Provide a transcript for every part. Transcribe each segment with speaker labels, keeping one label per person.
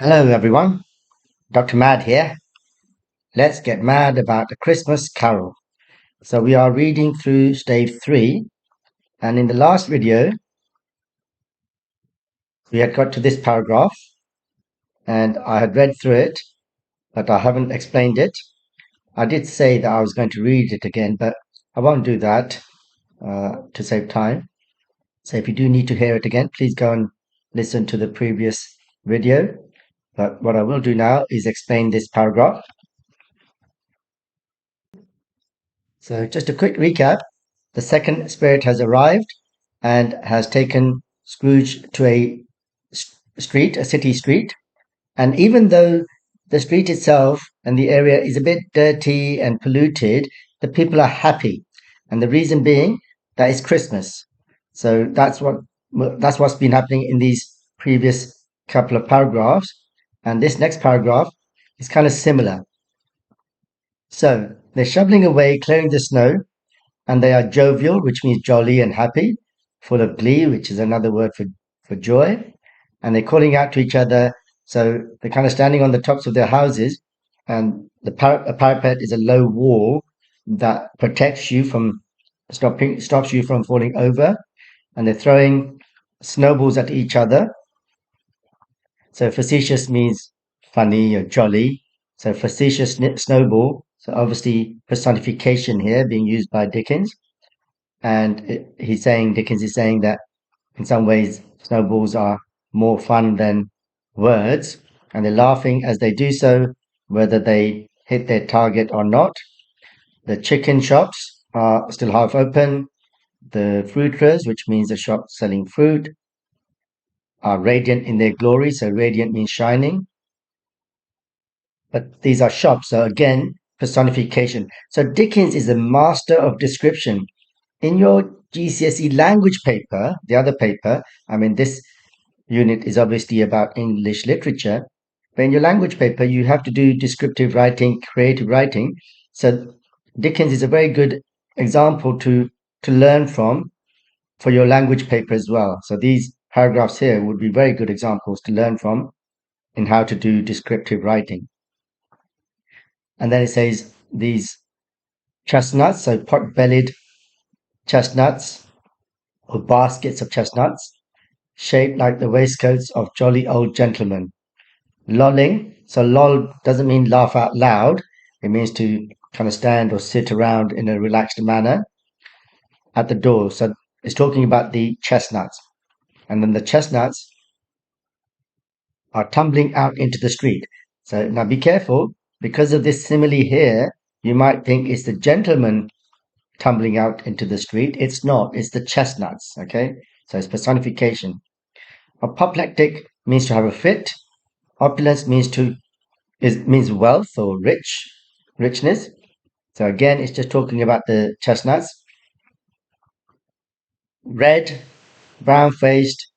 Speaker 1: Hello, everyone. Dr. Mad here. Let's get mad about the Christmas Carol. So, we are reading through Stave 3, and in the last video, we had got to this paragraph, and I had read through it, but I haven't explained it. I did say that I was going to read it again, but I won't do that to save time. So, if you do need to hear it again, please go and listen to the previous video. But what I will do now is explain this paragraph. So, just a quick recap. The second spirit has arrived and has taken Scrooge to a street, a city street. And even though the street itself and the area is a bit dirty and polluted, the people are happy. And the reason being that it's Christmas. So that's what's been happening in these previous couple of paragraphs. And this next paragraph is kind of similar. So they're shoveling away, clearing the snow, and they are jovial, which means jolly and happy, full of glee, which is another word for joy, and they're calling out to each other. So they're kind of standing on the tops of their houses, and a parapet is a low wall that protects you from stops you from falling over, and they're throwing snowballs at each other. So facetious means funny or jolly. So facetious snowball. So obviously personification here being used by Dickens. And Dickens is saying that in some ways snowballs are more fun than words, and they're laughing as they do so, whether they hit their target or not. The chicken shops are still half open. The fruiterers, which means the shop selling fruit, are radiant in their glory. So radiant means shining. But these are shops. So again, personification. So Dickens is a master of description. In your GCSE language paper, the other paper, I mean, this unit is obviously about English literature, but in your language paper, you have to do descriptive writing, creative writing. So Dickens is a very good example to learn from for your language paper as well. So these paragraphs here would be very good examples to learn from in how to do descriptive writing. And then it says these chestnuts, so pot-bellied chestnuts or baskets of chestnuts, shaped like the waistcoats of jolly old gentlemen. Lolling, so lol doesn't mean laugh out loud, it means to kind of stand or sit around in a relaxed manner at the door. So it's talking about the chestnuts. And then the chestnuts are tumbling out into the street. So now be careful, because of this simile here, you might think it's the gentleman tumbling out into the street. It's not, it's the chestnuts, okay? So it's personification. Apoplectic means to have a fit. Opulence means wealth or richness. So again, it's just talking about the chestnuts. Red, brown-faced,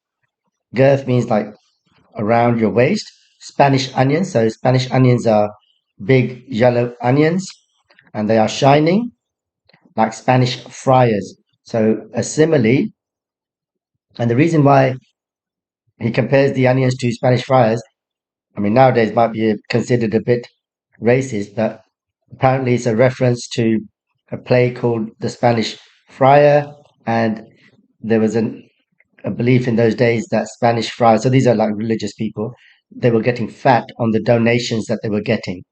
Speaker 1: girth means like around your waist. Spanish onions, so Spanish onions are big yellow onions, and they are shining like Spanish friars. So a simile, and the reason why he compares the onions to Spanish friars, I mean, nowadays might be considered a bit racist, but apparently it's a reference to a play called The Spanish Friar, and there was a belief in those days that Spanish friars, so these are like religious people, they were getting fat on the donations that they were getting.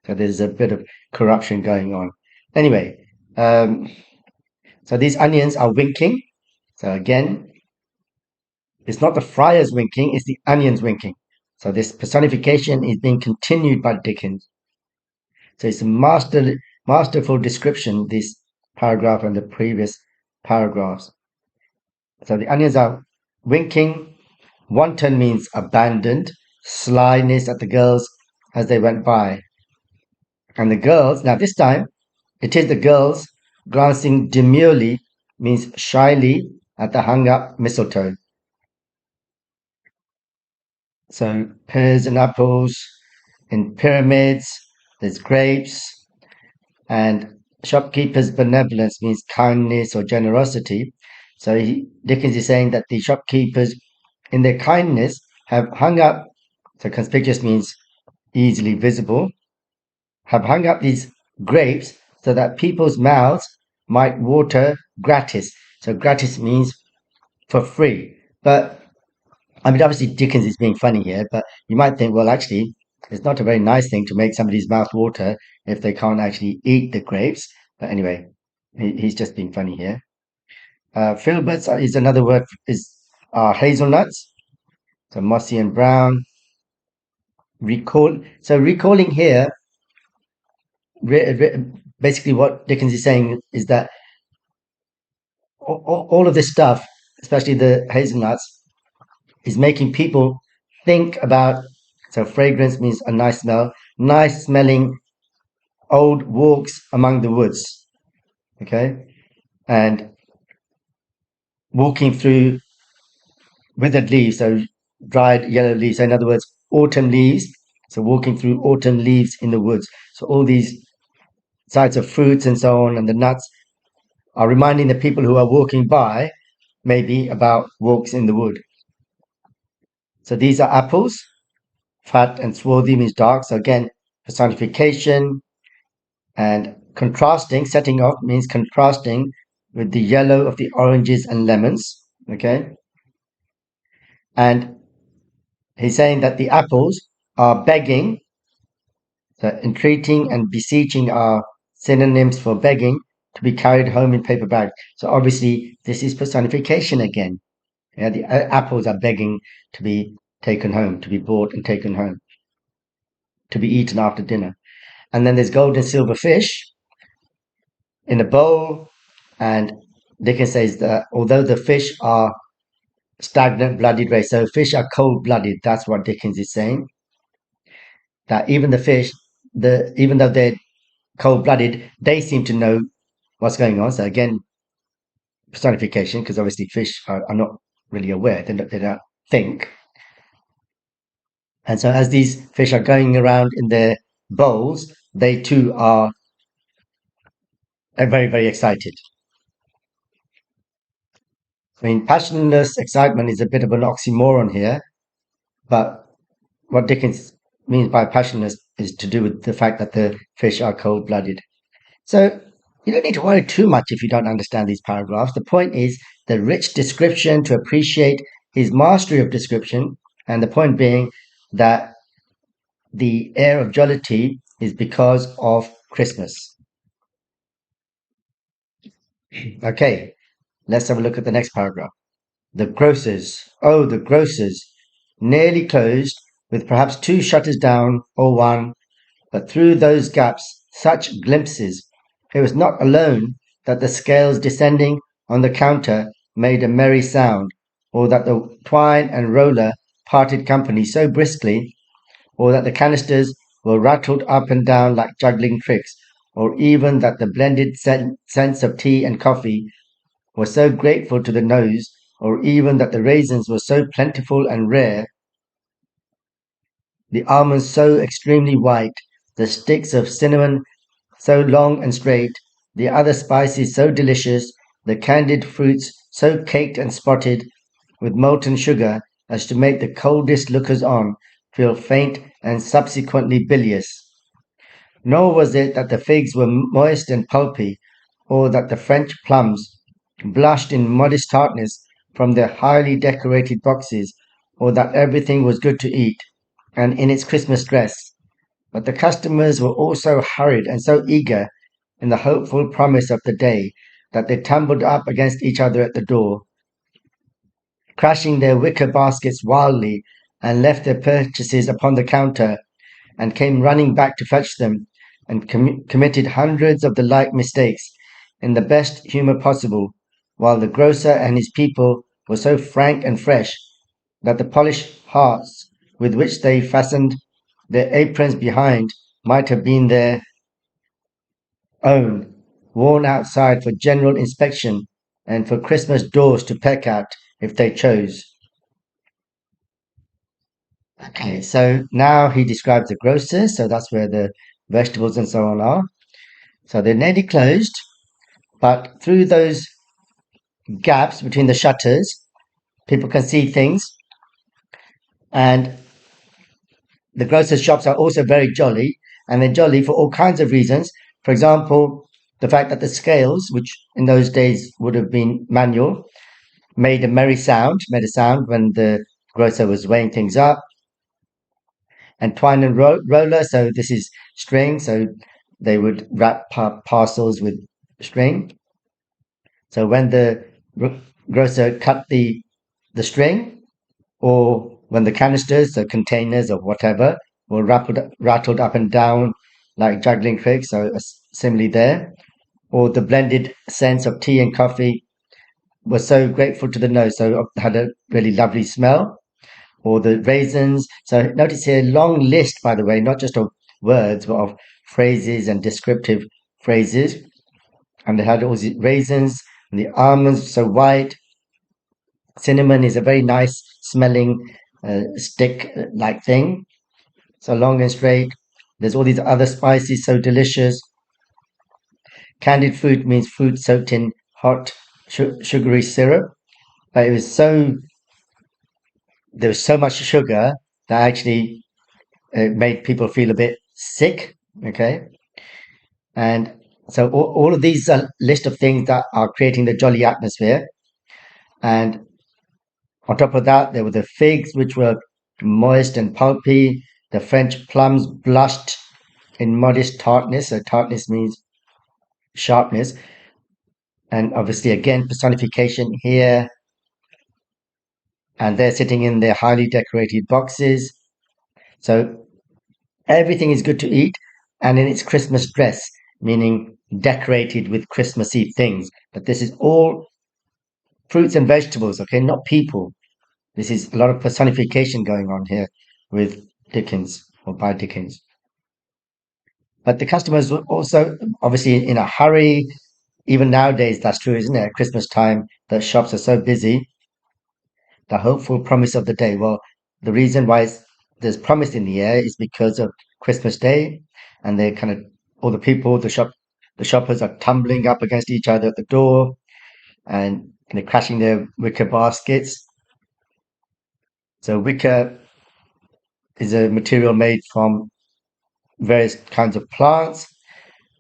Speaker 1: So there's a bit of corruption going on. Anyway, so these onions are winking. So again, it's not the friars winking, it's the onions winking. So this personification is being continued by Dickens. So it's a masterful description, this paragraph and the previous paragraphs. So the onions are winking. Wanton means abandoned, slyness at the girls as they went by. And the girls, now this time, it is the girls glancing demurely, means shyly at the hung up mistletoe. So pears and apples in pyramids, there's grapes, and shopkeeper's benevolence means kindness or generosity. So Dickens is saying that the shopkeepers, in their kindness, have hung up So conspicuous means easily visible. Have hung up these grapes so that people's mouths might water gratis. So gratis means for free. But I mean, obviously Dickens is being funny here, but you might think, well, actually, it's not a very nice thing to make somebody's mouth water if they can't actually eat the grapes. But anyway, he's just being funny here. Filberts is another word is hazelnuts, so mossy and brown. Recalling here, basically what Dickens is saying is that all of this stuff, especially the hazelnuts, is making people think about. So fragrance means a nice smell, nice smelling old walks among the woods. Okay, and walking through withered leaves, so dried yellow leaves. So in other words, autumn leaves. So walking through autumn leaves in the woods. So all these sights of fruits and so on, and the nuts are reminding the people who are walking by, maybe about walks in the wood. So these are apples. Fat and swarthy means dark. So again, personification and contrasting. Setting off means contrasting with the yellow of the oranges and lemons. Okay, and he's saying that the apples are begging. So entreating and beseeching are synonyms for begging to be carried home in paper bags. So obviously, this is personification again. Yeah, the apples are begging to be taken home, to be bought and taken home, to be eaten after dinner. And then there's gold and silver fish in a bowl. And Dickens says that although the fish are stagnant, bloodied race, so fish are cold blooded. That's what Dickens is saying. That even the fish, even though they're cold blooded, they seem to know what's going on. So again, personification, because obviously fish are not really aware, they don't think. And so as these fish are going around in their bowls, they too are very, very excited. I mean, passionless excitement is a bit of an oxymoron here, but what Dickens means by passionless is to do with the fact that the fish are cold blooded. So you don't need to worry too much if you don't understand these paragraphs. The point is the rich description to appreciate his mastery of description, and the point being that the air of jollity is because of Christmas. Okay, let's have a look at the next paragraph. The grocers, oh, the grocers, nearly closed, with perhaps two shutters down or one, but through those gaps such glimpses. It was not alone that the scales descending on the counter made a merry sound, or that the twine and roller parted company so briskly, or that the canisters were rattled up and down like juggling tricks, or even that the blended scents of tea and coffee were so grateful to the nose, or even that the raisins were so plentiful and rare, the almonds so extremely white, the sticks of cinnamon so long and straight, the other spices so delicious, the candied fruits so caked and spotted with molten sugar as to make the coldest lookers on feel faint and subsequently bilious. Nor was it that the figs were moist and pulpy, or that the French plums blushed in modest tartness from their highly decorated boxes, or that everything was good to eat, and in its Christmas dress. But the customers were all so hurried and so eager in the hopeful promise of the day that they tumbled up against each other at the door, crashing their wicker baskets wildly, and left their purchases upon the counter, and came running back to fetch them, and committed hundreds of the like mistakes in the best humour possible, while the grocer and his people were so frank and fresh that the polished hearts with which they fastened their aprons behind might have been their own, worn outside for general inspection and for Christmas doors to peck at if they chose. Okay, so now he describes the grocers, so that's where the vegetables and so on are. So they're nearly closed, but through those gaps between the shutters, people can see things. And the grocer's shops are also very jolly, and they're jolly for all kinds of reasons. For example, the fact that the scales, which in those days would have been manual, made a sound when the grocer was weighing things up. And twine and roller, so this is string, so they would wrap parcels with string. So when the grocer cut the string, or when the canisters, the containers or whatever, were rattled up and down like juggling tricks, so similarly there, or the blended sense of tea and coffee was so grateful to the nose, so it had a really lovely smell, or the raisins. So notice here, long list, by the way, not just of words, but of phrases and descriptive phrases. And they had all the raisins and the almonds, so white. Cinnamon is a very nice smelling stick like thing, so long and straight. There's all these other spices, so delicious. Candied fruit means fruit soaked in hot sugary syrup. But there was so much sugar that actually made people feel a bit sick. Okay, and so all of these are list of things that are creating the jolly atmosphere. And on top of that, there were the figs, which were moist and pulpy. The French plums blushed in modest tartness. So tartness means sharpness. And obviously, again, personification here. And they're sitting in their highly decorated boxes. So everything is good to eat. And in its Christmas dress, meaning decorated with Christmassy things. But this is all fruits and vegetables, okay, not people. This is a lot of personification going on here with Dickens or by Dickens. But the customers were also obviously in a hurry. Even nowadays, that's true, isn't it? At Christmas time, the shops are so busy. The hopeful promise of the day. Well, the reason why there's promise in the air is because of Christmas Day, and they kind of all the people, the shoppers are tumbling up against each other at the door, and they're crashing their wicker baskets. So wicker is a material made from various kinds of plants,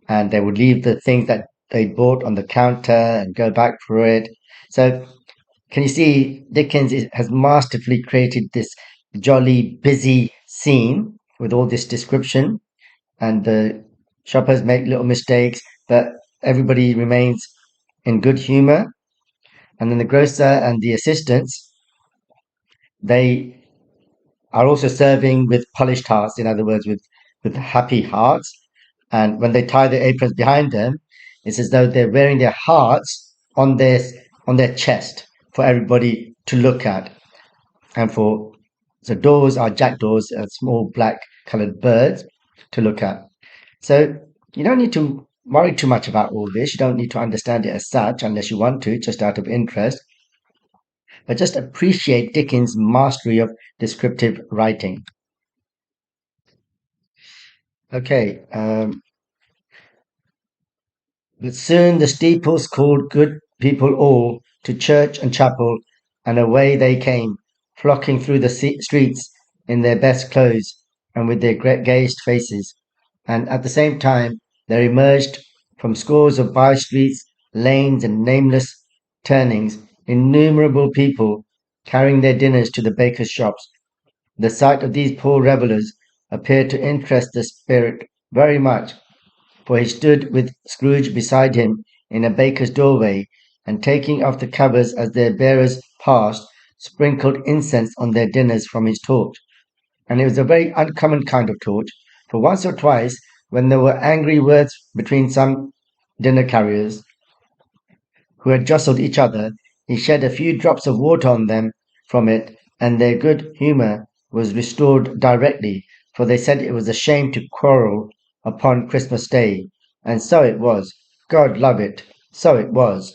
Speaker 1: and they would leave the things that they bought on the counter and go back for it. So, can you see has masterfully created this jolly, busy scene with all this description, and the shoppers make little mistakes, but everybody remains in good humor. And then the grocer and the assistants, they are also serving with polished hearts, in other words, with happy hearts. And when they tie their aprons behind them, it's as though they're wearing their hearts on their chest for everybody to look at. And for so doors are jackdaws, small black colored birds to look at. So you don't need to worry too much about all this. You don't need to understand it as such unless you want to, just out of interest. But just appreciate Dickens' mastery of descriptive writing. Okay, but soon the steeples called good people all to church and chapel, and away they came, flocking through the streets in their best clothes and with their gayest faces. And at the same time, there emerged from scores of by streets, lanes, and nameless turnings innumerable people carrying their dinners to the bakers' shops. The sight of these poor revellers appeared to interest the spirit very much, for he stood with Scrooge beside him in a baker's doorway, and taking off the covers as their bearers passed, sprinkled incense on their dinners from his torch. And it was a very uncommon kind of torch, for once or twice, when there were angry words between some dinner carriers who had jostled each other, he shed a few drops of water on them from it, and their good humour was restored directly, for they said it was a shame to quarrel upon Christmas Day. And so it was. God love it. So it was.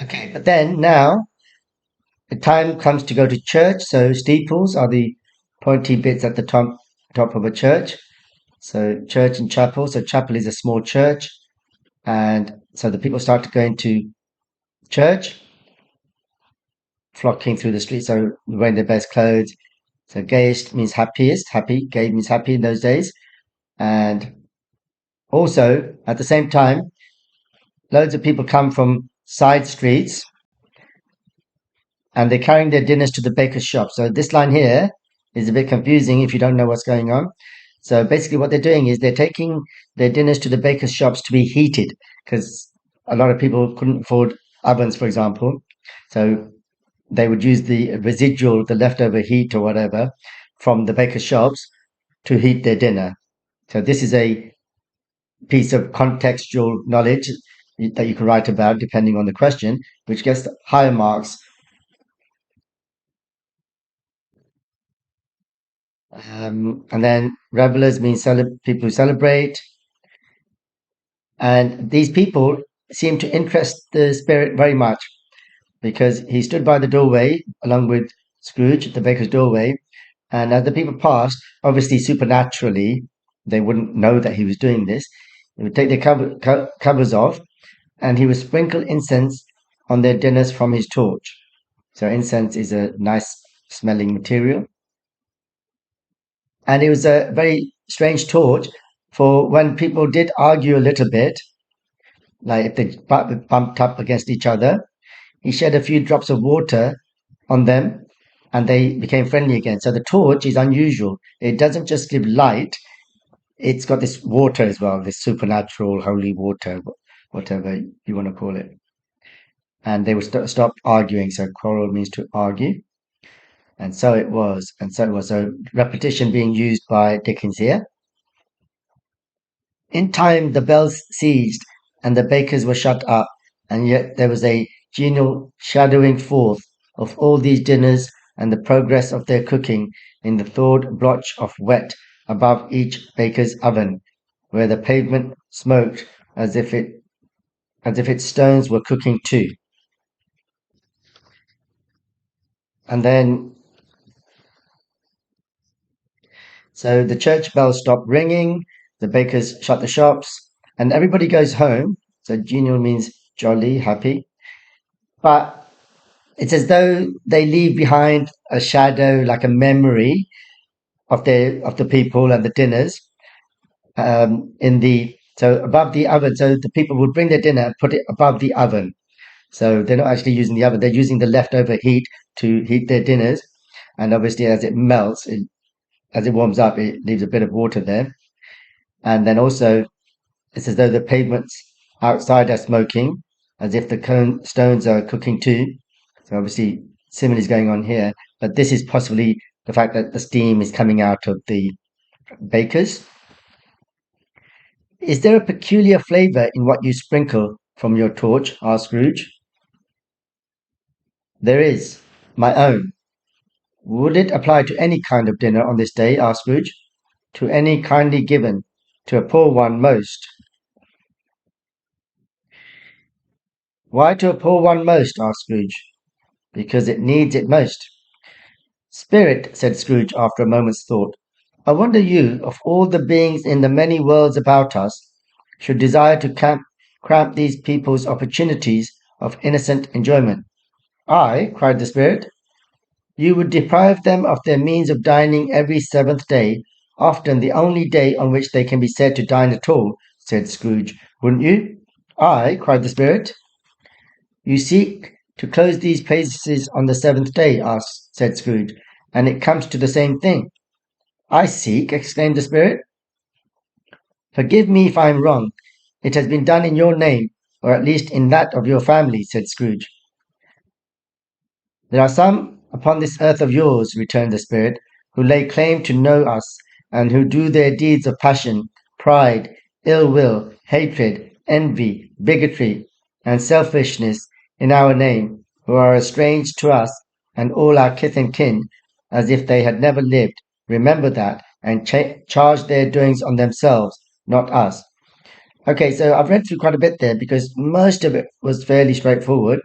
Speaker 1: Okay, but then now the time comes to go to church. So steeples are the pointy bits at the top of a church. So church and chapel. So chapel is a small church. And so the people start to go into church, flocking through the streets, so wearing their best clothes. So gayest means happiest, happy. Gay means happy in those days. And also, at the same time, loads of people come from side streets and they're carrying their dinners to the baker's shop. So this line here is a bit confusing if you don't know what's going on. So basically, what they're doing is they're taking their dinners to the baker's shops to be heated because a lot of people couldn't afford ovens, for example. So they would use the residual, the leftover heat or whatever from the baker's shops to heat their dinner. So this is a piece of contextual knowledge that you can write about depending on the question, which gets higher marks. And then revelers mean people who celebrate. And these people seem to interest the spirit very much because he stood by the doorway along with Scrooge, the baker's doorway. And as the people passed, obviously supernaturally, they wouldn't know that he was doing this. He would take their covers off and he would sprinkle incense on their dinners from his torch. So incense is a nice smelling material. And it was a very strange torch for when people did argue a little bit, like if they bumped up against each other, he shed a few drops of water on them and they became friendly again. So the torch is unusual. It doesn't just give light, it's got this water as well, this supernatural holy water, whatever you want to call it. And they would stop arguing. So quarrel means to argue. And so it was. And so it was. So repetition being used by Dickens here. In time, the bells ceased, and the bakers were shut up, and yet there was a genial shadowing forth of all these dinners and the progress of their cooking in the thawed blotch of wet above each baker's oven, where the pavement smoked as if its stones were cooking too. And then so the church bells stopped ringing, the bakers shut the shops, and everybody goes home. So genial means jolly, happy. But it's as though they leave behind a shadow, like a memory of the people and the dinners in the so above the oven. So the people would bring their dinner and put it above the oven. So they're not actually using the oven; they're using the leftover heat to heat their dinners. And obviously, as it melts, as it warms up, it leaves a bit of water there. And then also, it's as though the pavements outside are smoking, as if the stones are cooking too. So obviously, similes going on here, but this is possibly the fact that the steam is coming out of the bakers. Is there a peculiar flavour in what you sprinkle from your torch? Asked Scrooge. There is, my own. Would it apply to any kind of dinner on this day? Asked Scrooge. To any kindly given, to a poor one most. Why to a poor one most? Asked Scrooge. Because it needs it most. Spirit, said Scrooge after a moment's thought, I wonder you, of all the beings in the many worlds about us, should desire to cramp these people's opportunities of innocent enjoyment. I, cried the spirit, you would deprive them of their means of dining every seventh day, often the only day on which they can be said to dine at all, said Scrooge, wouldn't you? I, cried the spirit, you seek to close these places on the seventh day, said Scrooge, and it comes to the same thing. I seek, exclaimed the spirit. Forgive me if I am wrong. It has been done in your name, or at least in that of your family, said Scrooge. There are some upon this earth of yours, returned the spirit, who lay claim to know us, and who do their deeds of passion, pride, ill will, hatred, envy, bigotry, and selfishness in our name, who are as strange to us and all our kith and kin as if they had never lived. Remember that, and charge their doings on themselves, not us. Okay, so I've read through quite a bit there because most of it was fairly straightforward.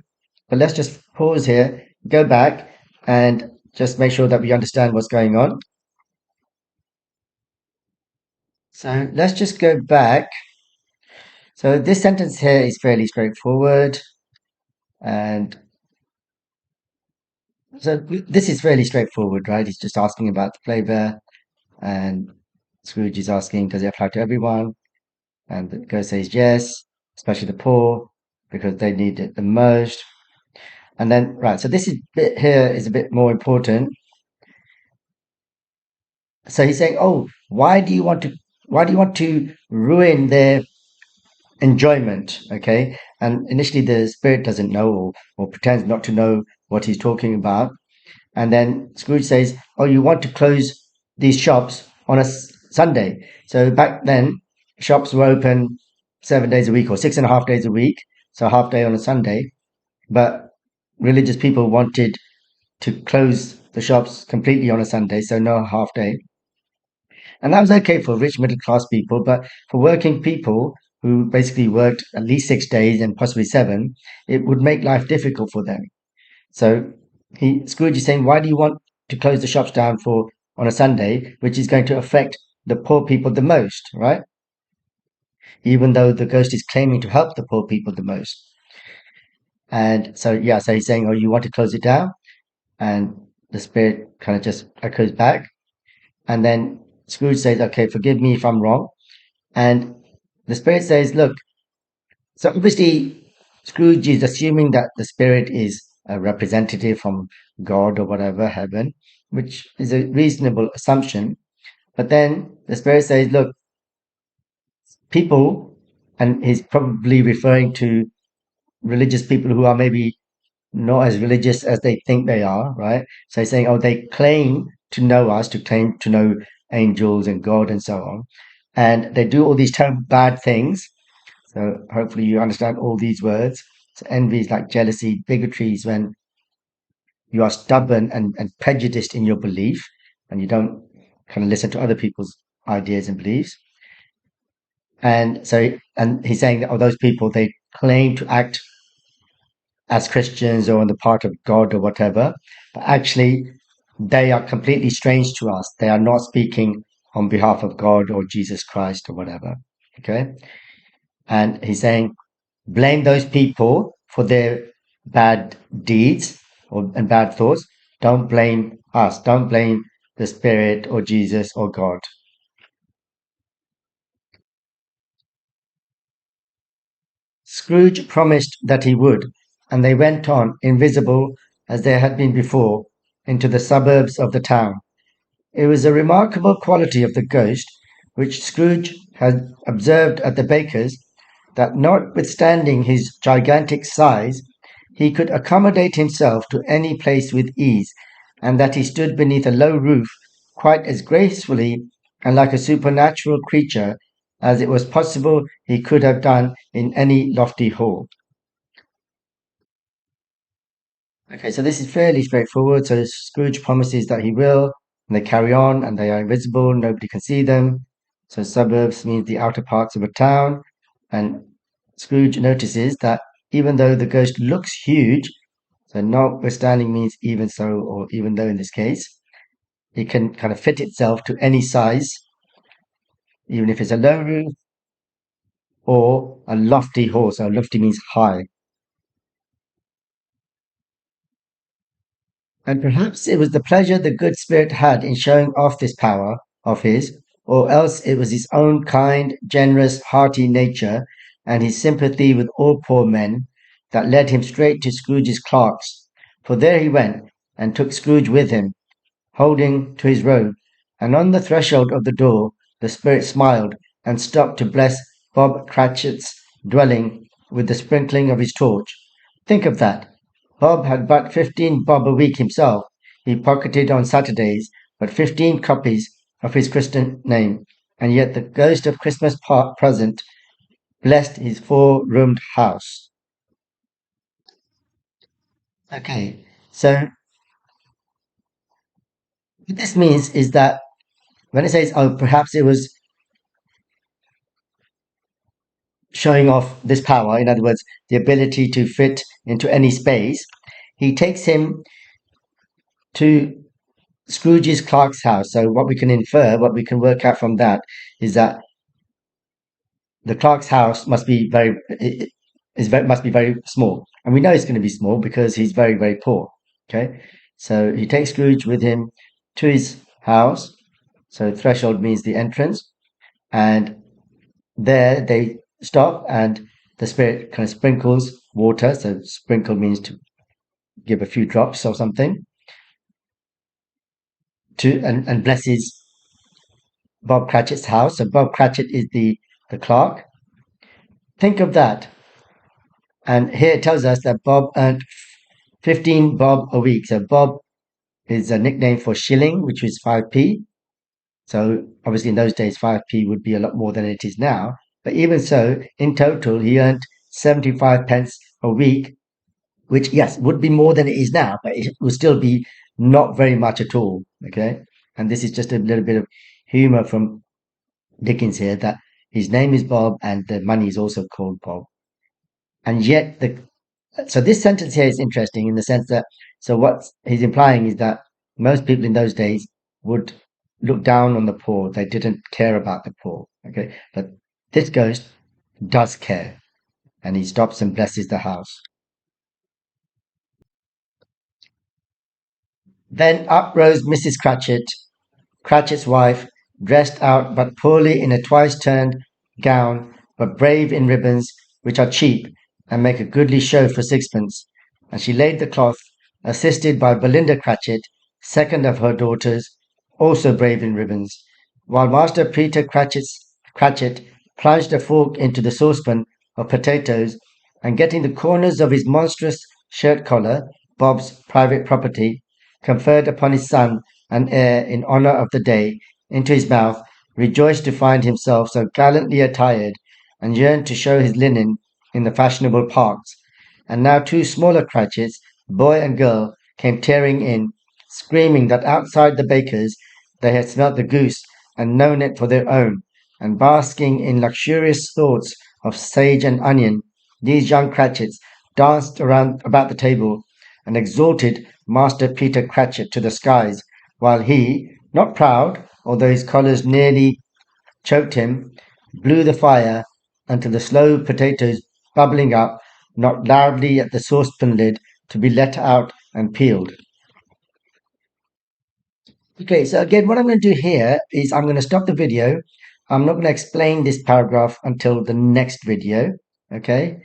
Speaker 1: But let's just pause here, go back, and just make sure that we understand what's going on. So let's just go back. So this sentence here is fairly straightforward. And So this is fairly straightforward, right? He's just asking about the flavor, and Scrooge is asking, does it apply to everyone? And the ghost says yes, especially the poor, because they need it the most. And then, right, so this is bit here is a bit more important. So he's saying, oh, why do you want to ruin their enjoyment? Okay. And initially the spirit doesn't know or pretends not to know what he's talking about. And then Scrooge says, oh, you want to close these shops on a Sunday. So back then, shops were open 7 days a week or 6.5 days a week. So half day on a Sunday. But religious people wanted to close the shops completely on a Sunday, so no half day. And that was okay for rich middle class people, but for working people who basically worked at least 6 days and possibly seven, it would make life difficult for them. So Scrooge is saying, why do you want to close the shops down for on a Sunday, which is going to affect the poor people the most, right? Even though the ghost is claiming to help the poor people the most. And so yeah, so he's saying, oh, you want to close it down? And the spirit kind of just echoes back. And then Scrooge says, okay, forgive me if I'm wrong. And the spirit says, look, so obviously Scrooge is assuming that the spirit is a representative from God or whatever, heaven, which is a reasonable assumption. But then the spirit says, look, people, and he's probably referring to religious people who are maybe not as religious as they think they are, right? So he's saying, oh, they claim to know us, to claim to know angels and God and so on. And they do all these terrible bad things. So hopefully you understand all these words. So envy is like jealousy, bigotry is when you are stubborn and prejudiced in your belief and you don't kind of listen to other people's ideas and beliefs. And so, and he's saying that, oh, those people, they claim to act as Christians or on the part of God or whatever, but actually they are completely strange to us. They are not speaking on behalf of God or Jesus Christ or whatever. Okay. And he's saying, blame those people for their bad deeds and bad thoughts. Don't blame us. Don't blame the Spirit or Jesus or God. Scrooge promised that he would, and they went on, invisible as they had been before, into the suburbs of the town. It was a remarkable quality of the ghost, which Scrooge had observed at the baker's, that notwithstanding his gigantic size, he could accommodate himself to any place with ease, and that he stood beneath a low roof quite as gracefully and like a supernatural creature as it was possible he could have done in any lofty hall. Okay, so this is fairly straightforward. So Scrooge promises that he will, and they carry on, and they are invisible, nobody can see them. So suburbs means the outer parts of a town, and Scrooge notices that even though the ghost looks huge, so notwithstanding means even so, or even though in this case, it can kind of fit itself to any size, even if it's a low roof or a lofty hall. So lofty means high. And perhaps it was the pleasure the good spirit had in showing off this power of his, or else it was his own kind, generous, hearty nature, and his sympathy with all poor men, that led him straight to Scrooge's clerk's. For there he went, and took Scrooge with him, holding to his robe, and on the threshold of the door the spirit smiled, and stopped to bless Bob Cratchit's dwelling with the sprinkling of his torch. Think of that. Bob had but 15 bob a week himself. He pocketed on Saturdays, but 15 copies of his Christian name, and yet the ghost of Christmas present blessed his four-roomed house. Okay, so what this means is that when it says, oh, perhaps it was showing off this power, in other words, the ability to fit into any space, he takes him to Scrooge's clerk's house. So what we can infer, what we can work out from that, is that the clerk's house must be must be very small, and we know it's going to be small because he's very poor. Okay, So he takes Scrooge with him to his house. So threshold means the entrance. And there they stop, and the spirit kind of sprinkles water. So sprinkle means to give a few drops or something to and blesses Bob Cratchit's house. So Bob Cratchit is the clerk. Think of that. And here it tells us that Bob earned 15 bob a week. So Bob is a nickname for shilling, which was 5p. So obviously in those days, 5p would be a lot more than it is now. But even so, in total, he earned 75 pence a week, which, yes, would be more than it is now, but it would still be not very much at all. Okay. And this is just a little bit of humor from Dickens here, that his name is Bob and the money is also called Bob. And yet so this sentence here is interesting in the sense that, so what he's implying is that most people in those days would look down on the poor. They didn't care about the poor. Okay. But this ghost does care, and he stops and blesses the house. Then up rose Mrs. Cratchit, Cratchit's wife, dressed out but poorly in a twice-turned gown, but brave in ribbons, which are cheap, and make a goodly show for sixpence. And she laid the cloth, assisted by Belinda Cratchit, second of her daughters, also brave in ribbons, while Master Peter Cratchit plunged a fork into the saucepan of potatoes, and getting the corners of his monstrous shirt collar, Bob's private property, conferred upon his son and heir in honour of the day, into his mouth, rejoiced to find himself so gallantly attired, and yearned to show his linen in the fashionable parks. And now two smaller Cratchits, boy and girl, came tearing in, screaming that outside the baker's they had smelt the goose and known it for their own, and basking in luxurious thoughts of sage and onion, these young Cratchits danced around about the table and exalted Master Peter Cratchit to the skies, while he, not proud, although his collars nearly choked him, blew the fire until the slow potatoes bubbling up knocked loudly at the saucepan lid to be let out and peeled. Okay, so again, what I'm going to do here is I'm going to stop the video. I'm not going to explain this paragraph until the next video. Okay,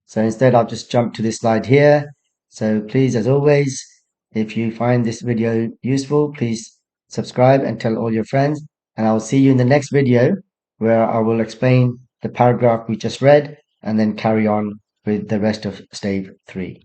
Speaker 1: so instead I'll just jump to this slide here. So please, as always, if you find this video useful, please subscribe and tell all your friends. And I'll see you in the next video where I will explain the paragraph we just read and then carry on with the rest of Stave 3.